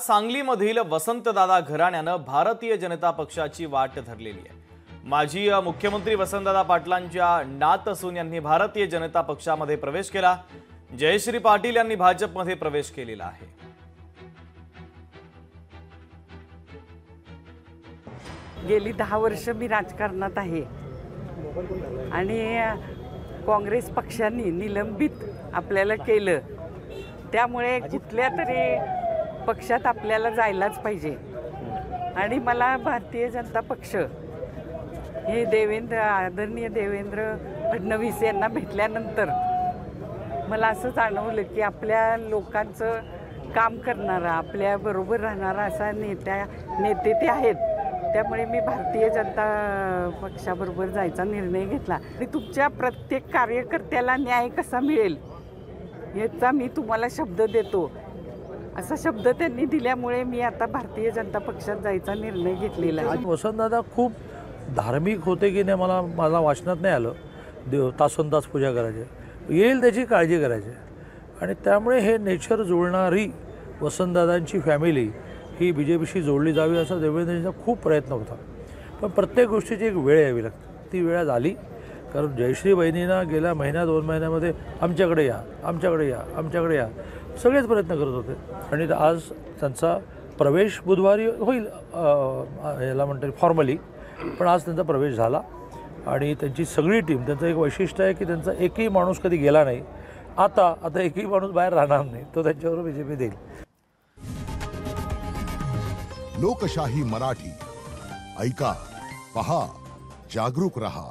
सांगलीमधील वसंतदादा घराण्यानं भारतीय जनता पक्षाची वाट धरलेली आहे। माजी मुख्यमंत्री वसंतदादा पाटलांच्या नात असून यांनी भारतीय जनता पक्षामध्ये प्रवेश केला। जयश्री पाटील यांनी भाजपमध्ये प्रवेश केलेला आहे। गेली 10 वर्ष मी राजकारणात आहे आणि काँग्रेस पक्षाने निलंबित आपल्याला केलं, त्यामुळे कुठल्या तरी पक्षात आपल्याला जायलाच पाहिजे। आणि मला भारतीय जनता पक्ष हे आदरणीय देवेंद्र फडणवीस यांना भेटल्यानंतर मला असं जाणवलं की आपल्या लोकांचं काम करणारा, आपल्या बरोबर राहणारा असा नेते ते आहेत। त्यामुळे मी भारतीय जनता पक्षाबरोबर जायचा निर्णय घेतला आणि तुमच्या प्रत्येक कार्यकर्त्याला न्याय कसा मिळेल याचा मी तुम्हाला शब्द देतो, असा शब्द त्यांनी दिल्यामुळे मी आता भारतीय जनता पक्षात जायचा निर्णय घेतलेला आहे। वसंतदादा खूप धार्मिक होते की नाही मला वाचनात नाही आलं। तासोनतास पूजा करायचे, येईल त्याची काळजी करायची आणि त्यामुळे हे नेचर जुळणारी वसंतदादांची फॅमिली ही BJPशी जोडली जावी असा देवेंद्रजींचा खूप प्रयत्न होता। पण प्रत्येक गोष्टीची एक वेळ यावी लागते, ती वेळ आली। कारण जयश्री बहिणींना गेल्या महिन्या 2 महिन्यामध्ये आमच्याकडे या, आमच्याकडे या, आमच्याकडे या सगळेच प्रयत्न करत होते आणि आज त्यांचा प्रवेश बुधवारी होईल, याला म्हणते फॉर्मली, पण आज त्यांचा प्रवेश झाला आणि त्यांची सगळी टीम, त्यांचं एक वैशिष्ट्य आहे की त्यांचा एकही माणूस कधी गेला नाही। आता एकही माणूस बाहेर राहणार नाही, तो त्यांच्यावर BJP देईल। लोकशाही मराठी ऐका, पहा, जागरूक रहा।